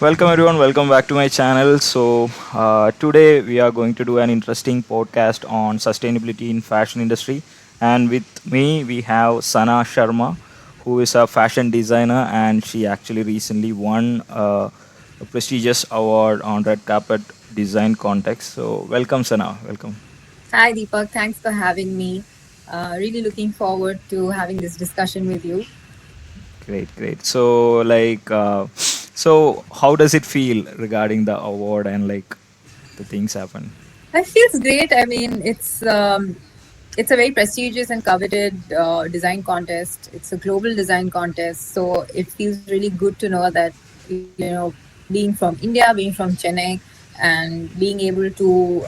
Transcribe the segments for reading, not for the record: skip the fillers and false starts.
Welcome everyone, welcome back to my channel. Today we are going to do an interesting podcast on sustainability in fashion industry, and with me we have Sanah Sharma, who is a fashion designer, and she actually recently won a prestigious award on red carpet design contest. So welcome Sanah, welcome. Hi, Deepak. Thanks for having me. Really looking forward to having this discussion with you. Great. So how does it feel regarding the award and like the things happen? It feels great. I mean, it's a very prestigious and coveted design contest. It's a global design contest, so it feels really good to know that being from India, being from Chennai, and being able to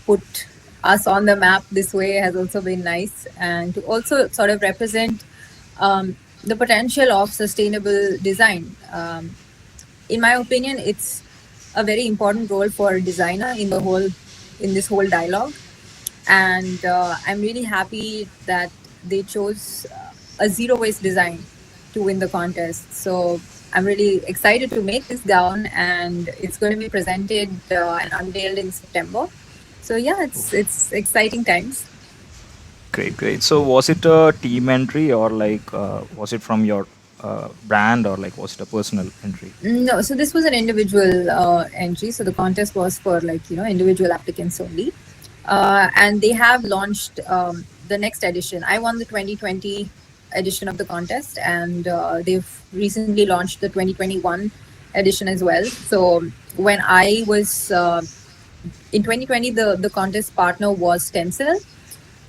put us on the map this way has also been nice, and to also sort of represent the potential of sustainable design. In my opinion, it's a very important role for a designer in this whole dialogue, and I'm really happy that they chose a zero waste design to win the contest. So I'm really excited to make this gown, and it's going to be presented and unveiled in September. So yeah, it's exciting times. Great. So was it a team entry or was it from your brand or like was it a personal entry? No, so this was an individual entry. So the contest was for individual applicants only, and they have launched the next edition. I won the 2020 edition of the contest, and they've recently launched the 2021 edition as well. So when I was in 2020, the contest partner was Tencel.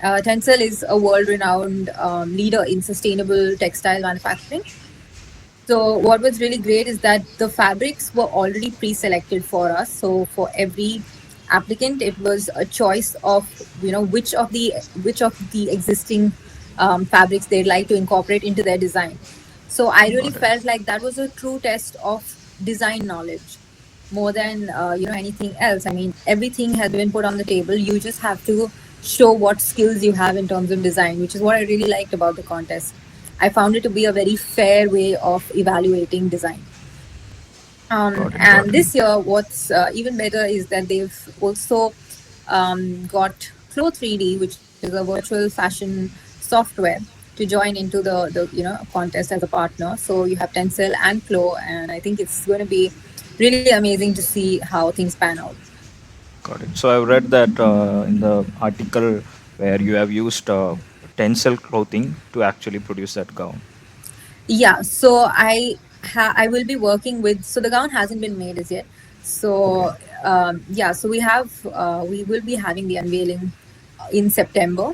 Tencel is a world-renowned leader in sustainable textile manufacturing. So what was really great is that the fabrics were already pre-selected for us. So for every applicant, it was a choice of which of the existing fabrics they'd like to incorporate into their design. So I really Got it. felt like that was a true test of design knowledge more than anything else. I mean, everything has been put on the table. You just have to show what skills you have in terms of design, which is what I really liked about the contest. I found it to be a very fair way of evaluating design. Got And it. this year, what's even better is that they've also got Flow 3D, which is a virtual fashion software, to join into the contest as a partner. So you have Tencel and Flow, and I think it's going to be really amazing to see how things pan out. Got it. So I've read that in the article where you have used Tencel clothing to actually produce that gown. Yeah, so I will be working with. So the gown hasn't been made as yet. Okay. So yeah, so we will be having the unveiling in September.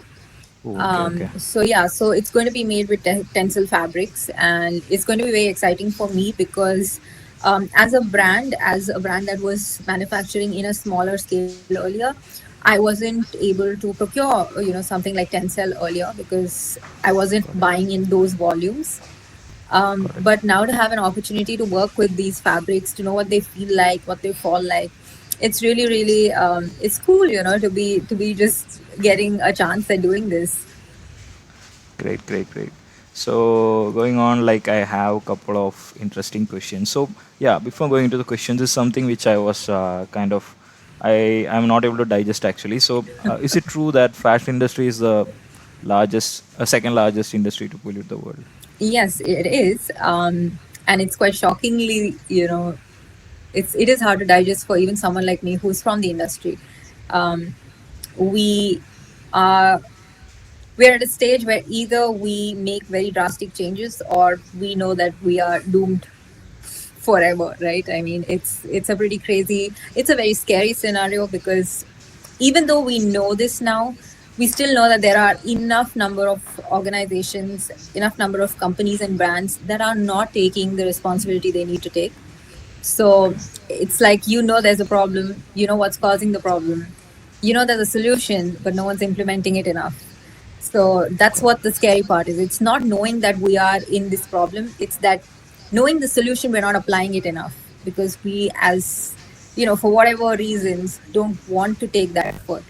Oh, okay. So yeah, so it's going to be made with Tencel fabrics, and it's going to be very exciting for me because as a brand that was manufacturing in a smaller scale earlier, I wasn't able to procure something like Tencel earlier because I wasn't Got it. buying in those volumes. Got it. But now to have an opportunity to work with these fabrics, to know what they feel like, what they fall like, it's really, really, it's cool, to be just getting a chance at doing this. Great. So going on, like I have a couple of interesting questions. So yeah, before going into the questions, is something which I was I am not able to digest actually. So is it true that fashion industry is the second largest industry to pollute the world? Yes, it is, and it's quite shockingly, it is hard to digest for even someone like me who's from the industry. Um, we are we're at a stage where either we make very drastic changes or we know that we are doomed forever, right? I mean, it's a very scary scenario because even though we know this now, we still know that there are enough number of organizations, enough number of companies and brands that are not taking the responsibility they need to take. So it's like, there's a problem, you know what's causing the problem, there's a solution, but no one's implementing it enough. So that's Got what the scary part is. It's not knowing that we are in this problem, it's that knowing the solution, we're not applying it enough because we, as for whatever reasons, don't want to take that effort.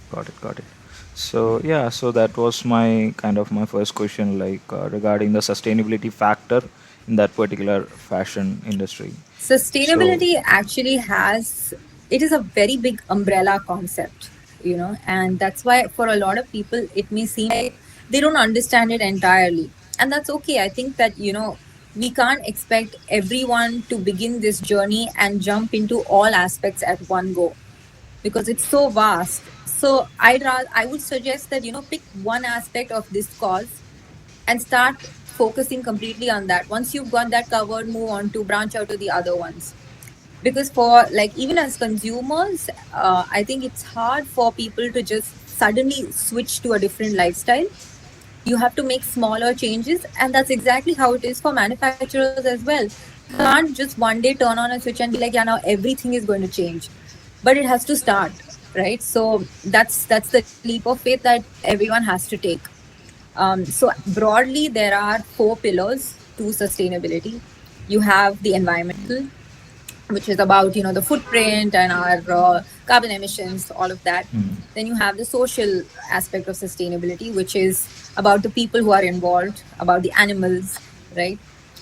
got it. So that was my kind of my first question, like regarding the sustainability factor in that particular fashion industry. So, Sustainability actually has, it is a very big umbrella concept, and that's why for a lot of people it may seem like they don't understand it entirely. And that's okay. I think that, we can't expect everyone to begin this journey and jump into all aspects at one go, because it's so vast. So I would suggest that, pick one aspect of this cause and start focusing completely on that. Once you've got that covered, move on to branch out to the other ones. Because for, like, even as consumers, I think it's hard for people to just suddenly switch to a different lifestyle. You have to make smaller changes, and that's exactly how it is for manufacturers as well. You can't just one day turn on a switch and be like, yeah, now everything is going to change. But it has to start, right? So that's the leap of faith that everyone has to take. So broadly, there are four pillars to sustainability. You have the environmental, which is about, the footprint and our carbon emissions, all of that. mm, Then you have the social aspect of sustainability, which is about the people who are involved, about the animals, right?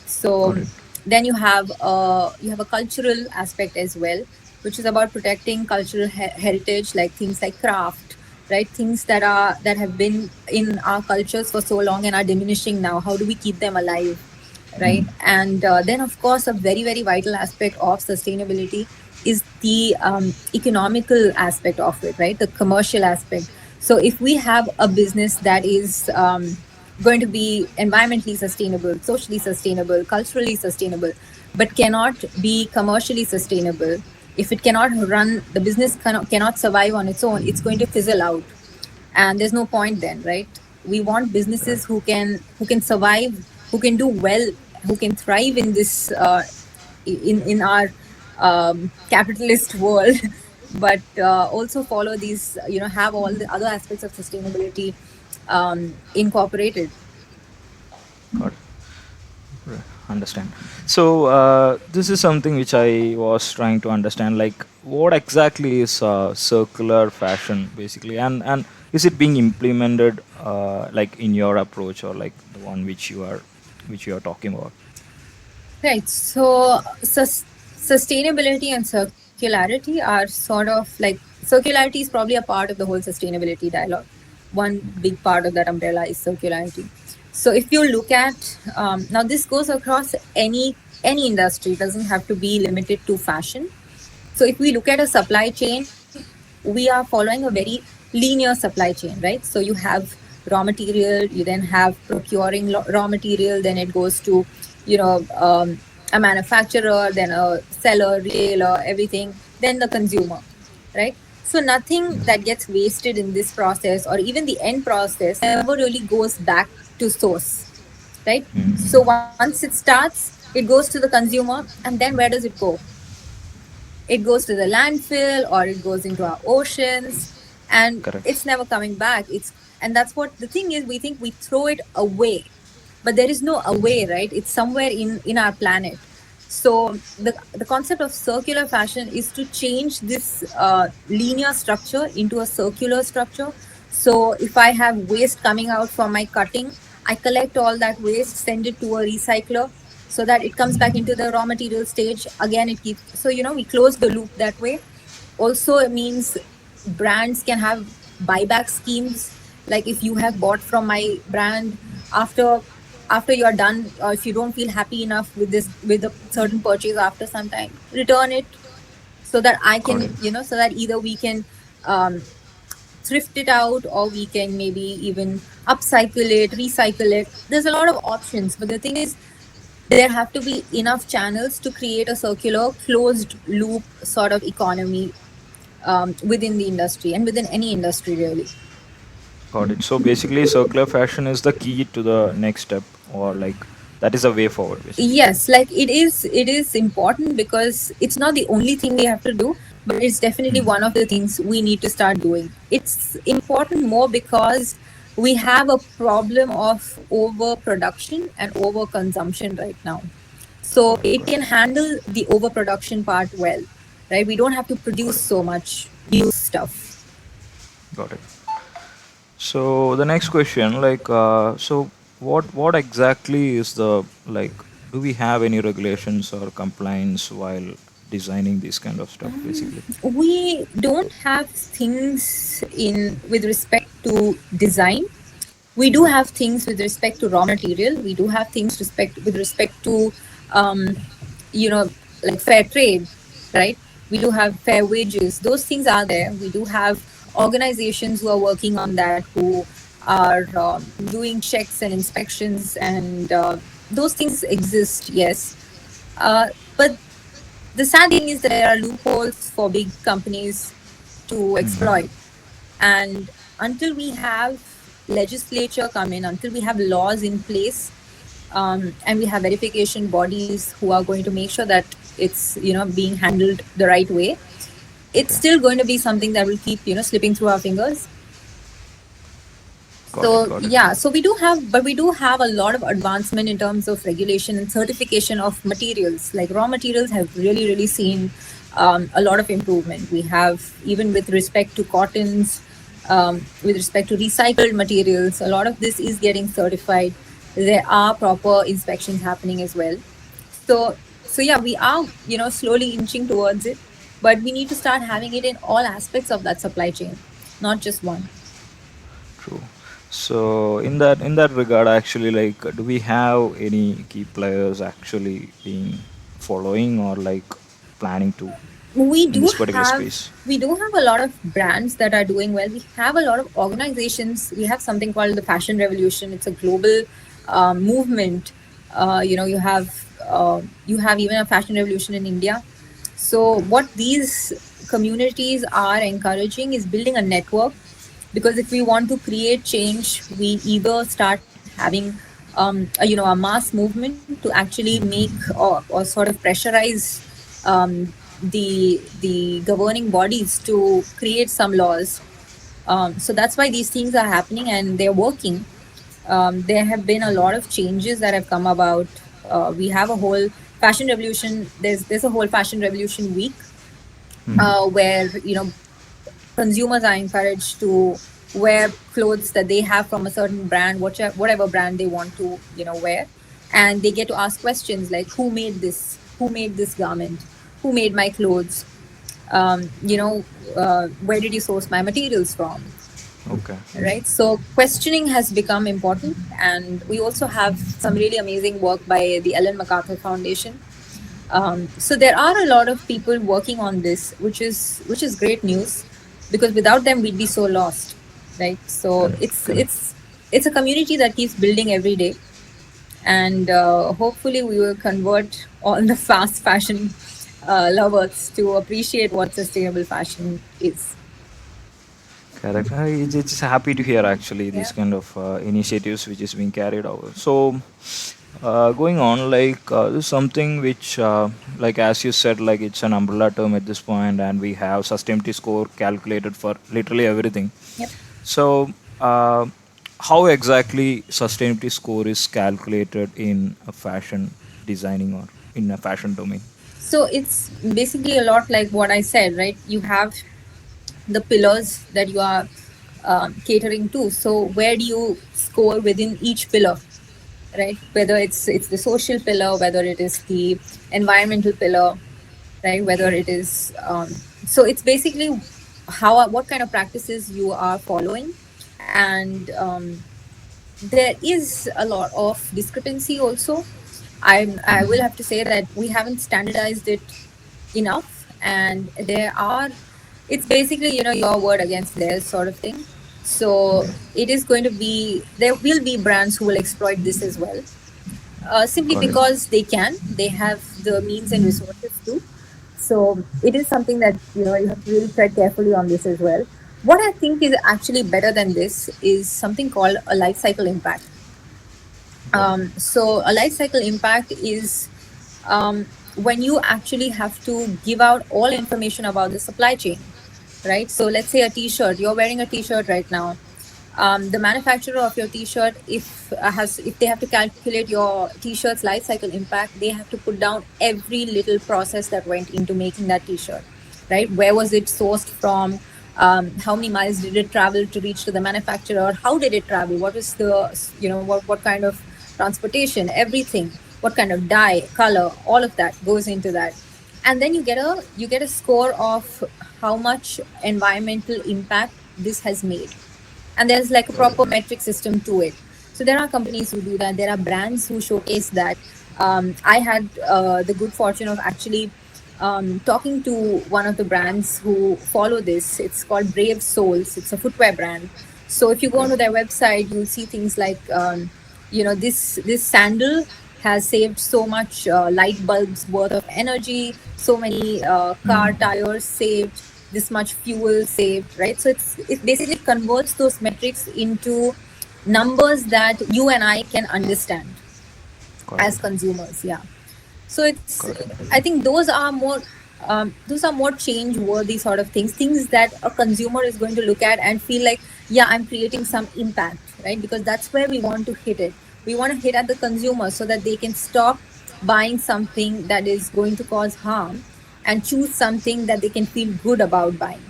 So got it. then you have a cultural aspect as well, which is about protecting cultural heritage, like things like craft, right? Things that have been in our cultures for so long and are diminishing now. How do we keep them alive? Mm, Right? And then, of course, a very, very vital aspect of sustainability is the economical aspect of it, right? The commercial aspect. So if we have a business that is going to be environmentally sustainable, socially sustainable, culturally sustainable, but cannot be commercially sustainable, if it cannot run, the business cannot survive on its own, it's going to fizzle out, and there's no point then, right? We want right. businesses who can survive, who can do well, who can thrive in this in our capitalist world, but also follow these, have all the other aspects of sustainability incorporated. Got it. Right, understand. So this is something which I was trying to understand. Like, what exactly is circular fashion, basically, and is it being implemented like in your approach, or like the one which you are talking about? Right. So sustainability and circularity are sort of like, circularity is probably a part of the whole sustainability dialogue. One big part of that umbrella is circularity. So if you look at, now, this goes across any industry. It doesn't have to be limited to fashion. So if we look at a supply chain, we are following a very linear supply chain, right? So you have raw material, you then have procuring raw material, then it goes to, a manufacturer, then a seller, retailer, everything, then the consumer, right? So nothing Yes. that gets wasted in this process, or even the end process, never really goes back to source, right? So Mm-hmm. once it starts, it goes to the consumer, and then where does it go? It goes to the landfill, or it goes into our oceans, and Correct. it's never coming back. And that's what the thing is, we think we throw it away, but there is no away, right? It's somewhere in our planet. So the concept of circular fashion is to change this linear structure into a circular structure. So if I have waste coming out from my cutting, I collect all that waste, send it to a recycler, so that it comes back into the raw material stage. Again, it keeps, so, we close the loop that way. Also, it means brands can have buyback schemes. Like, if you have bought from my brand, after you're done, or if you don't feel happy enough with this, with a certain purchase, after some time, return it, so that I Got it. can, so that either we can um, thrift it out, or we can maybe even upcycle it, recycle it. There's a lot of options, but the thing is, there have to be enough channels to create a circular, closed loop sort of economy within the industry, and within any industry, really. Got it. So basically, circular fashion is the key to the next step, or like that is a way forward, basically. Yes, like, it is important, because it's not the only thing we have to do, but it's definitely Mm, one of the things we need to start doing. It's important more because we have a problem of overproduction and overconsumption right now. So got it. it Got it. can handle the overproduction part well, right? We don't have to Got produce it. so much new stuff. Got it. So the next question, like, so what exactly is the like do we have any regulations or compliance while designing this kind of stuff, basically? We don't have things in with respect to design. We do have things with respect to raw material. We do have things with respect to, um, you know, like fair trade, right? We do have fair wages. Those things are there. We do have organizations who are working on that, who are doing checks and inspections, and those things exist. Yes, but the sad thing is there are loopholes for big companies to exploit. And until we have legislature come in, until we have laws in place, and we have verification bodies who are going to make sure that it's being handled the right way, it's Okay, still going to be something that will keep slipping through our fingers. got it, So got it. yeah, so we do have a lot of advancement in terms of regulation and certification of materials. Like raw materials have really seen a lot of improvement. We have, even with respect to cottons, with respect to recycled materials, a lot of this is getting certified. There are proper inspections happening as well. So yeah, we are slowly inching towards it, but we need to start having it in all aspects of that supply chain, not just one. True. So in that regard, actually, like, do we have any key players actually being following or like planning to we in do this particular have space? we do have a lot of brands that are doing well. We have a lot of organizations. We have something called the fashion revolution. It's a global movement. You have even a fashion revolution in India. So Okay. what these communities are encouraging is building a network, because if we want to create change, we either start having a mass movement to actually make, or sort of pressurize the governing bodies to create some laws. So that's why these things are happening and they're working. There have been a lot of changes that have come about. We have a whole fashion revolution. There's a whole fashion revolution week, where consumers are encouraged to wear clothes that they have from a certain brand, whatever brand they want to wear, and they get to ask questions like, who made this garment, who made my clothes, where did you source my materials from, Okay. right? So questioning has become important, and we also have some really amazing work by the Ellen MacArthur Foundation. So there are a lot of people working on this, which is great news, because without them we'd be so lost, right? So Correct. it's Correct. it's it's a community that keeps building every day, and hopefully we will convert all the fast fashion lovers to appreciate what sustainable fashion is. Correct. It's happy to hear actually these Yeah. kind of initiatives which is being carried out. So, going on, like, this is something which, like as you said, like it's an umbrella term at this point, and we have sustainability score calculated for literally everything. Yep. So, how exactly sustainability score is calculated in a fashion designing or in a fashion domain? So it's basically a lot like what I said, right? You have the pillars that you are catering to. So where do you score within each pillar, right? Whether it's the social pillar, whether it is the environmental pillar, right? Whether Okay. it is so it's basically how what kind of practices you are following, and there is a lot of discrepancy also. I will have to say that we haven't standardized it enough, and there are, it's basically your word against theirs sort of thing. So Okay. it is going to be, there will be brands who will exploit this as well, simply Got it. because they have the means and resources to. So it is something that you have to really tread carefully on this as well. What I think is actually better than this is something called a life cycle impact. Okay. So a life cycle impact is when you actually have to give out all information about the supply chain, right? So let's say a T-shirt. You're wearing a T-shirt right now. The manufacturer of your T-shirt, if they have to calculate your T-shirt's life cycle impact, they have to put down every little process that went into making that T-shirt, right? Where was it sourced from? How many miles did it travel to reach to the manufacturer? How did it travel? What was the what kind of transportation? Everything. what kind of dye, color, all of that goes into that. And then you get a score of how much environmental impact this has made, and there's like a Got it. proper metric system to it. So there are companies who do that, there are brands who showcase that. I had the good fortune of actually talking to one of the brands who follow this. It's called Brave Souls, it's a footwear brand. So if you go Okay. onto their website, you'll see things like this sandal has saved so much light bulbs worth of energy, so many car Mm. tires saved, this much fuel saved, right? So it basically converts those metrics into numbers that you and I can understand Got as it. consumers. Yeah. So it's, Got it. I think those are more change worthy sort of things that a consumer is going to look at and feel like, yeah, I'm creating some impact, right? Because that's where we want to hit it. We want to hit at the consumer so that they can stop buying something that is going to cause harm and choose something that they can feel good about buying.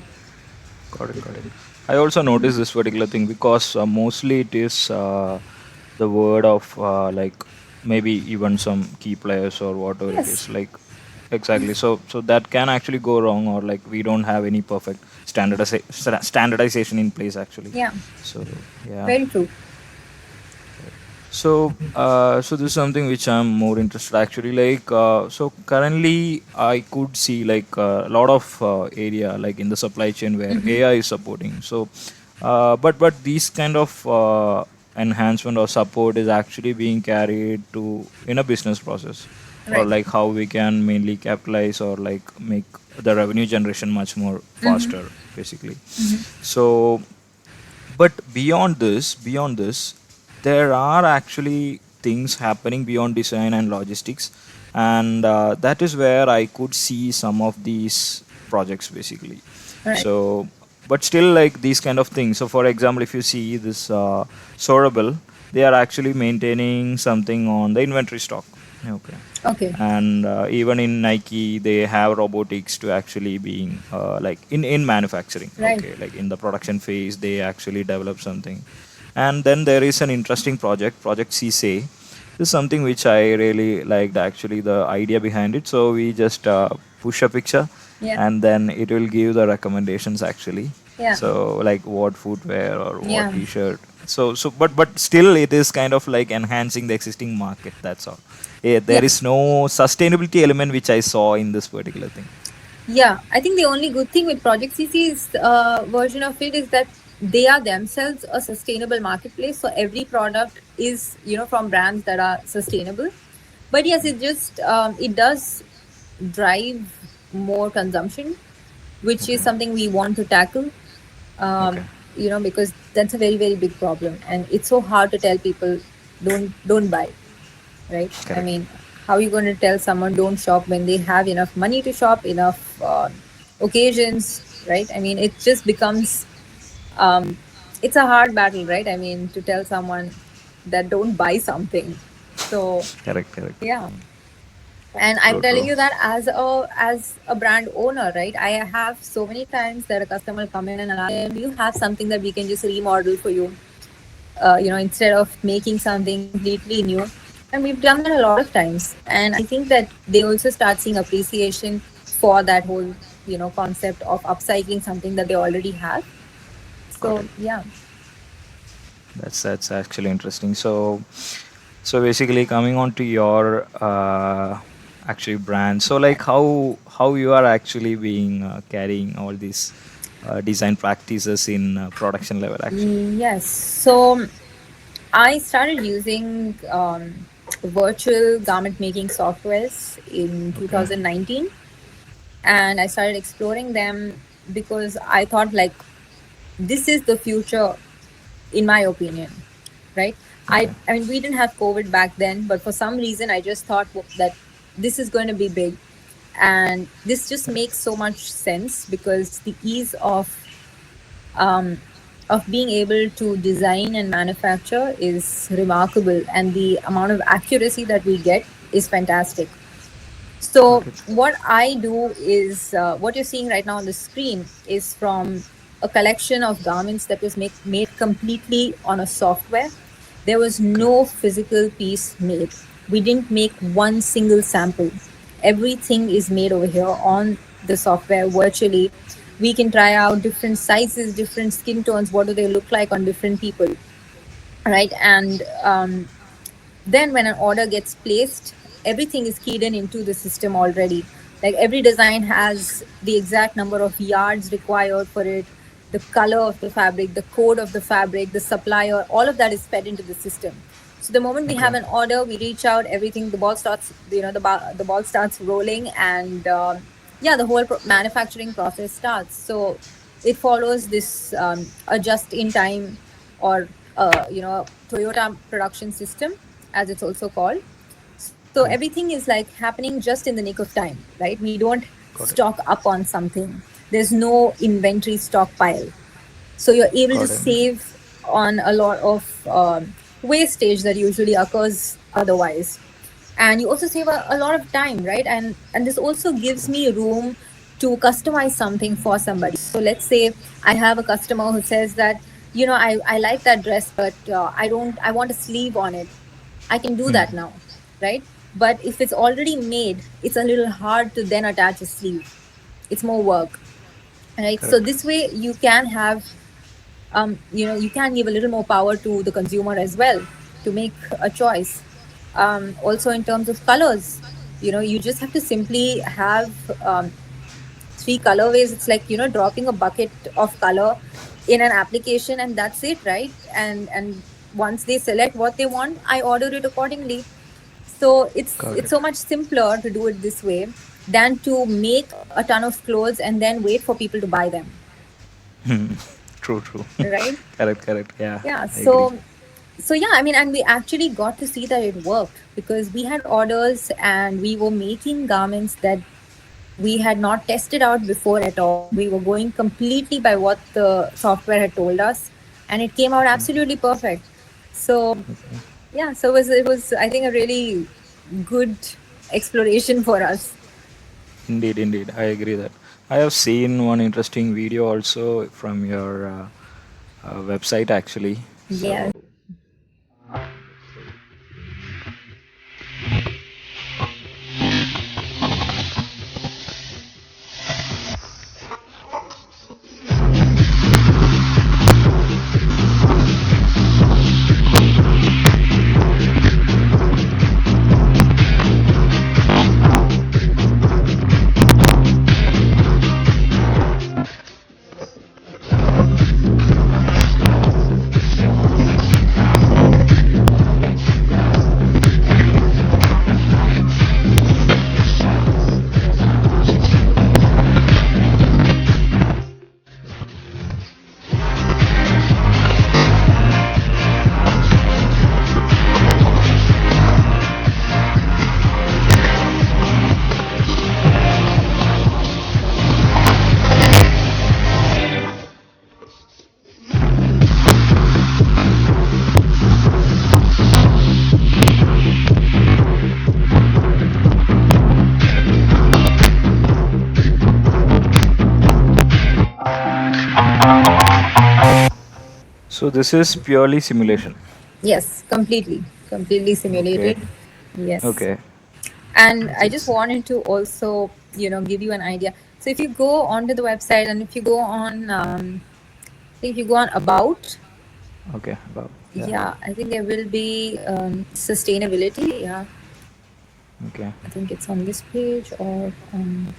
Got it. Got it. I also noticed this particular thing because mostly it is the word of like maybe even some key players or whatever it Yes. is. Like exactly. So that can actually go wrong, or like we don't have any perfect standardization in place actually. Yeah. So yeah. Very true. So this is something which I'm more interested actually. Like, so currently I could see like a lot of area like in the supply chain where AI is supporting. So, but these kind of enhancement or support is actually being carried to in a business process, or Right. like how we can mainly capitalize or like make the revenue generation much more faster, basically. So but beyond this there are actually things happening beyond design and logistics, and that is where I could see some of these projects basically. Right. So but still like these kind of things, so for example if you see this sorable, they are actually maintaining something on the inventory stock. Okay. Okay. And even in Nike they have robotics to actually being like in manufacturing, Right. okay, like in the production phase they actually develop something. And then there is an interesting project CSA. This is something which I really liked actually, the idea behind it. So we just push a picture Yeah. and then it will give the recommendations actually. Yeah. So like what footwear or what Yeah. t-shirt. So but still it is kind of like enhancing the existing market, that's all. Yeah, there Yeah. is no sustainability element which I saw in this particular thing. Yeah, I think the only good thing with Project CC's version of it is that they are themselves a sustainable marketplace. So every product is, from brands that are sustainable. But yes, it does drive more consumption, which is Okay. something we want to tackle. Okay. Because that's a very very big problem, and it's so hard to tell people don't buy, right? I Correct. mean, how are you going to tell someone don't shop when they have enough money to shop, enough occasions, right? I mean, it just becomes um, it's a hard battle, right? I mean, to tell someone that don't buy something. So Correct. Correct. yeah, and I'm True. telling True. you that as a brand owner, right? I have so many times that a customer will come in and ask, do you have something that we can just remodel for you? Instead of making something completely new. And we've done that a lot of times. And I think that they also start seeing appreciation for that whole, concept of upcycling something that they already have. Got So it. yeah. That's actually interesting. So basically coming on to your actually brand. So like how you are actually being carrying all these design practices in production level actually. Yes. So I started using virtual garment making softwares in Okay. 2019, and I started exploring them because I thought like this is the future, in my opinion, right? I, Okay. I mean, we didn't have COVID back then, but for some reason, I just thought that this is going to be big. And this just Correct. makes so much sense because the ease of being able to design and manufacture is remarkable, and the amount of accuracy that we get is fantastic. So Got it. what I do is what you're seeing right now on the screen is from a collection of garments that was made completely on a software. There was Okay. no physical piece made. We didn't make one single sample. Everything is made over here on the software virtually. We can try out different sizes, different skin tones, what do they look like on different people, right? And then when an order gets placed, everything is keyed in into the system already. Like every design has the exact number of yards required for it, the color of the fabric, the code of the fabric, the supplier, all of that is fed into the system. So the moment we Okay. have an order, we reach out, everything, the ball starts, the ball starts rolling, and yeah, the whole manufacturing process starts. So it follows this a just in time, or Toyota production system, as it's also called. So Okay. everything is like happening just in the nick of time, right? We don't Got it. stock up on something. There's no inventory stockpile. So you're able to Got it. save on a lot of wastage that usually occurs otherwise, and you also save a lot of time, right? And this also gives me room to customize something for somebody. So let's say I have a customer who says that, I like that dress, but I want a sleeve on it. I can do Hmm. that now, right? But if it's already made, it's a little hard to then attach a sleeve. It's more work, right? So Correct. this way you can have, you can give a little more power to the consumer as well to make a choice. Also in terms of colors, you just have to simply have three colorways. It's like, dropping a bucket of color in an application, and that's it, right? And once they select what they want, I order it accordingly. So Got it's it. so much simpler to do it this way than to make a ton of clothes and then wait for people to buy them, Hmm. True. True. right? Correct. Correct. Yeah. Yeah. I agree. So yeah, I mean, and we actually got to see that it worked because we had orders and we were making garments that we had not tested out before at all. We were going completely by what the software had told us, and it came out absolutely perfect. So yeah, so it was I think a really good exploration for us. Indeed. Indeed. I agree that. I have seen one interesting video also from your website actually. Yeah. So so this is purely simulation. Yes, completely Okay. simulated. Yes. Okay. And I just It's wanted to also, give you an idea. So if you go onto the website and if you go on, I think if you go on about, okay. About yeah. yeah, I think there will be sustainability. Yeah, Okay. I think it's on this page or on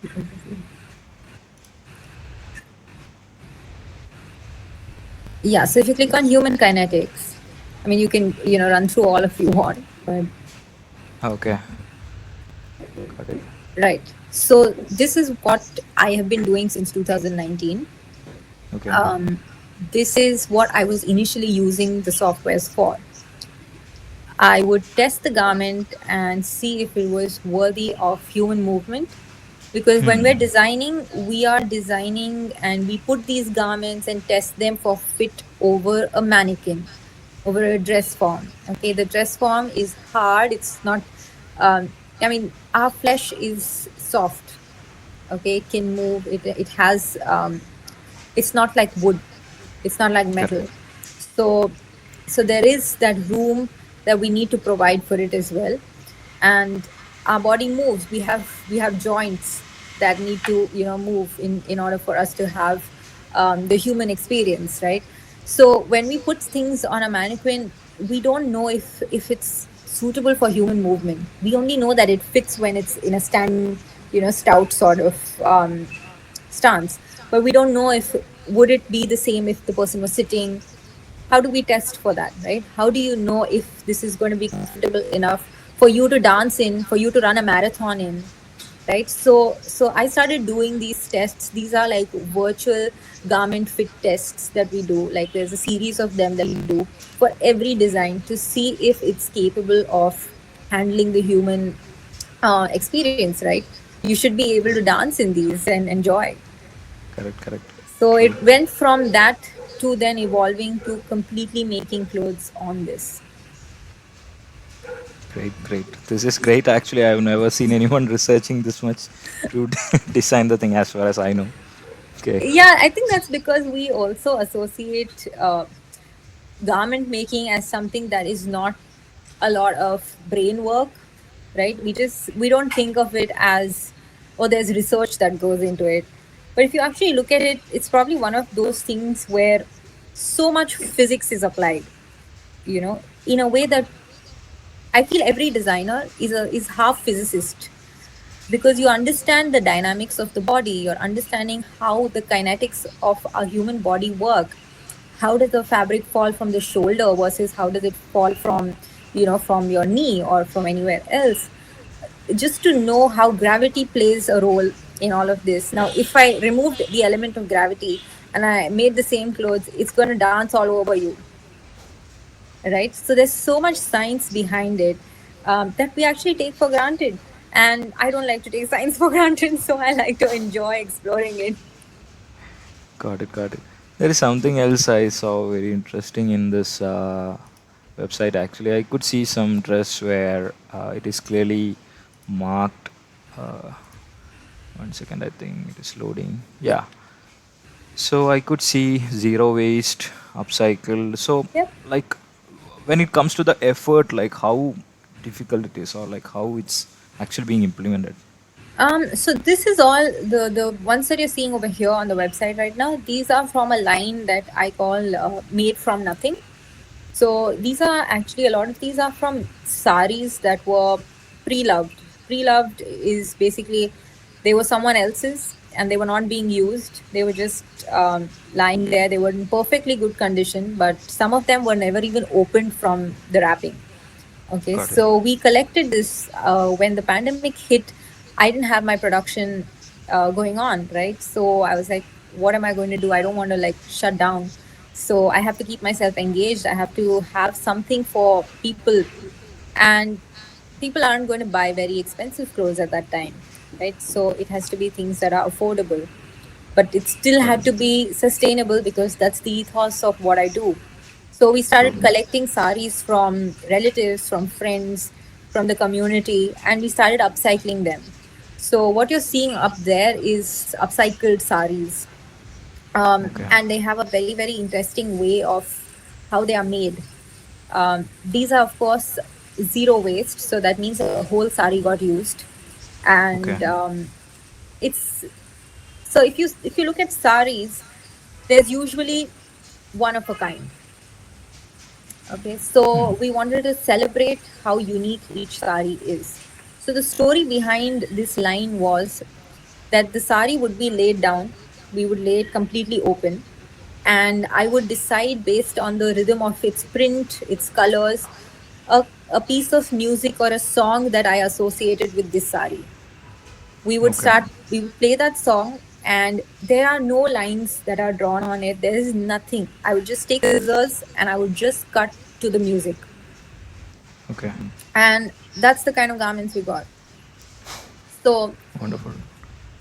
the overview. Yeah, so if you click on human kinetics, I mean, you can, run through all if you want, but Okay. Got it. right. So this is what I have been doing since 2019. Okay. Um, this is what I was initially using the softwares for. I would test the garment and see if it was worthy of human movement. Because when we're Hmm. designing, we are designing and we put these garments and test them for fit over a mannequin, over a dress form. Okay, the dress form is hard. It's not, I mean, our flesh is soft. Okay, it can move. It has, it's not like wood, it's not like Correct. metal. So there is that room that we need to provide for it as well. And our body moves. We have joints that need to move in order for us to have the human experience, right? So when we put things on a mannequin, we don't know if it's suitable for human movement. We only know that it fits when it's in a standing, stout sort of stance. But we don't know if would it be the same if the person was sitting. How do we test for that, right? How do you know if this is going to be comfortable enough for you to dance in, for you to run a marathon in, right? So I started doing these tests. These are like virtual garment fit tests that we do. Like there's a series of them that we do for every design to see if it's capable of handling the human experience, right? You should be able to dance in these and enjoy. Correct, correct. So True. it went from that to then evolving to completely making clothes on this. Great, great. This is great. Actually, I've never seen anyone researching this much to design the thing, as far as I know. Okay. Yeah, I think that's because we also associate garment making as something that is not a lot of brain work, right? We don't think of it as, oh, there's research that goes into it. But if you actually look at it, it's probably one of those things where so much physics is applied, in a way that I feel every designer is half physicist, because you understand the dynamics of the body, you're understanding how the kinetics of a human body work. How does the fabric fall from the shoulder versus how does it fall from, from your knee or from anywhere else? Just to know how gravity plays a role in all of this. Now, if I removed the element of gravity and I made the same clothes, it's going to dance all over you, right? So there's so much science behind it that we actually take for granted. And I don't like to take science for granted, so I like to enjoy exploring it. Got it, got it. There is something else I saw very interesting in this website. Actually, I could see some dress where it is clearly marked. Uh, 1 second, I think it is loading. Yep. Yeah. So I could see zero waste, upcycled. So, Yep. like, when it comes to the effort, like how difficult it is, or like how it's actually being implemented. So this is all the ones that you're seeing over here on the website right now. These are from a line that I call made from nothing. So these are actually, a lot of these are from saris that were pre-loved. Pre-loved is basically they were someone else's and they were not being used. They were just lying there. They were in perfectly good condition, but some of them were never even opened from the wrapping. Okay, Got it. so we collected this when the pandemic hit. I didn't have my production going on, right? So I was like, what am I going to do? I don't want to like shut down. So I have to keep myself engaged. I have to have something for people. And people aren't going to buy very expensive clothes at that time, right? So it has to be things that are affordable, but it still Got had to it. be sustainable because that's the ethos of what I do. So we started True. collecting saris from relatives, from friends, from the community, and we started upcycling them. So what you're seeing up there is upcycled saris, Okay. and they have a very very interesting way of how they are made. These are of course zero waste, so that means the whole sari got used, Okay. and it's so if you look at saris, there's usually one of a kind. Okay, so we wanted to celebrate how unique each sari is. So the story behind this line was that the sari would be laid down, we would lay it completely open, and I would decide based on the rhythm of its print, its colors, a piece of music or a song that I associated with this sari. Okay. We would play that song, and there are no lines that are drawn on it. There is nothing. I would just take scissors and I would just cut to the music. Okay. And that's the kind of garments we got. So Wonderful.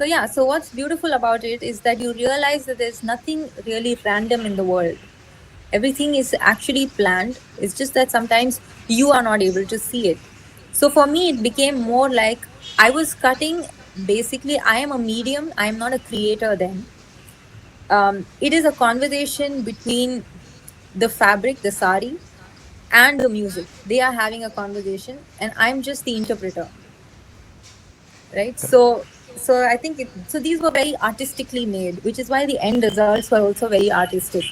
yeah, so what's beautiful about it is that you realize that there's nothing really random in the world. Everything is actually planned. It's just that sometimes you are not able to see it. So for me, it became more like I was cutting. Basically, I am a medium, I am not a creator then. It is a conversation between the fabric, the sari, and the music. They are having a conversation, and I'm just the interpreter, right? So I think so these were very artistically made, which is why the end results were also very artistic.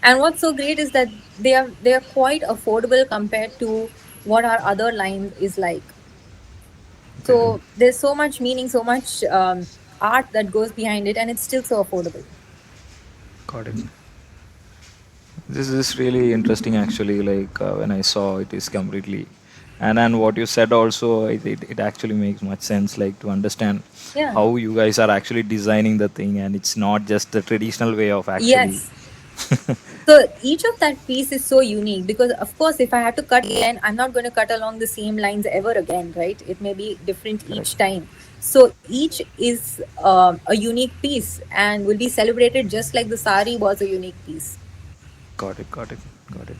And what's so great is that they are quite affordable compared to what our other line is like. Okay, So there's so much meaning, so much art that goes behind it, and it's still so affordable. got it. This is really interesting actually. Like when I saw it is completely, and what you said also, it actually makes much sense. Like to understand Yeah. how you guys are actually designing the thing, and it's not just the traditional way of actually. Yes. So each of that piece is so unique because, of course, if I had to cut again, I'm not going to cut along the same lines ever again, right? It may be different Correct. each time. So each is a unique piece and will be celebrated just like the sari was a unique piece. Got it. Got it. Got it.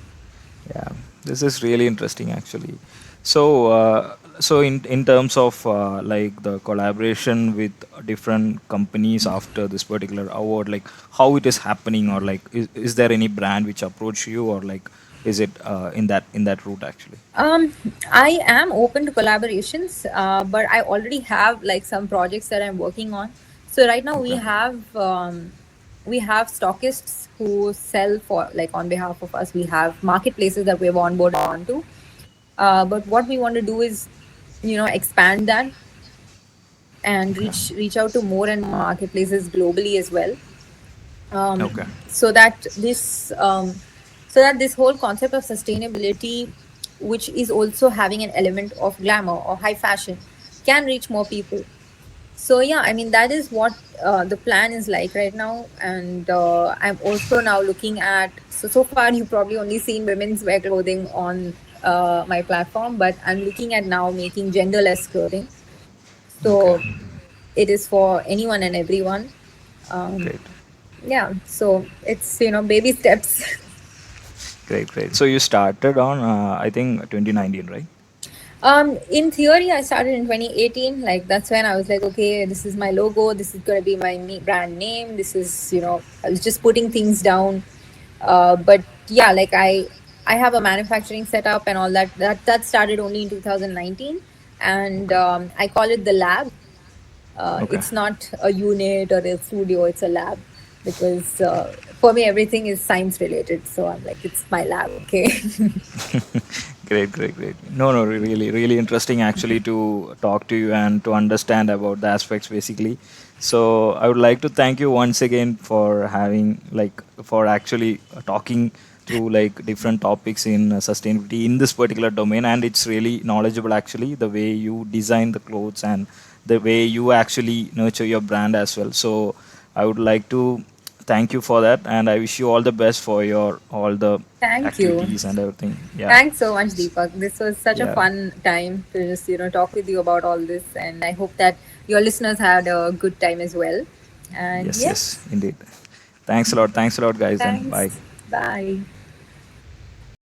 Yeah, this is really interesting actually. So, so in terms of like the collaboration with different companies after this particular award, like how it is happening, or like is there any brand which approach you, or like is it in that route actually? Um, I am open to collaborations, but I already have like some projects that I'm working on. So right now Okay. we have stockists who sell for like on behalf of us. We have marketplaces that we've onboarded onto. But what we want to do is, expand that and Okay. reach out to more and more marketplaces globally as well. Okay. So that this whole concept of sustainability, which is also having an element of glamour or high fashion, can reach more people. So yeah, I mean that is what the plan is like right now, and I'm also now looking at. So far you've probably only seen women's wear clothing on my platform, but I'm looking at now making genderless clothing. Okay. So it is for anyone and everyone. Um, Great. yeah, so it's baby steps. Great. Great. So you started on I think 2019, right? In theory, I started in 2018. Like that's when I was like, okay, this is my logo. This is gonna be my brand name. This is, I was just putting things down. But yeah, like I have a manufacturing setup and all that. That started only in 2019, and Okay. I call it the lab. Okay. It's not a unit or a studio. It's a lab because for me everything is science related. So I'm like, it's my lab. Okay. Great, great, great. No, no, really, really interesting actually to talk to you and to understand about the aspects basically. So I would like to thank you once again for having like for actually talking through like different topics in sustainability in this particular domain, and it's really knowledgeable actually the way you design the clothes and the way you actually nurture your brand as well. So I would like to thank you for that, and I wish you all the best for your all the Thank you. activities and everything. Yeah. Thanks so much, Deepak. This was such a Yeah. fun time to just, talk with you about all this. And I hope that your listeners had a good time as well. And Yes, yes, yes, indeed. Thanks a lot. Thanks a lot, guys. Then thanks. bye. Bye.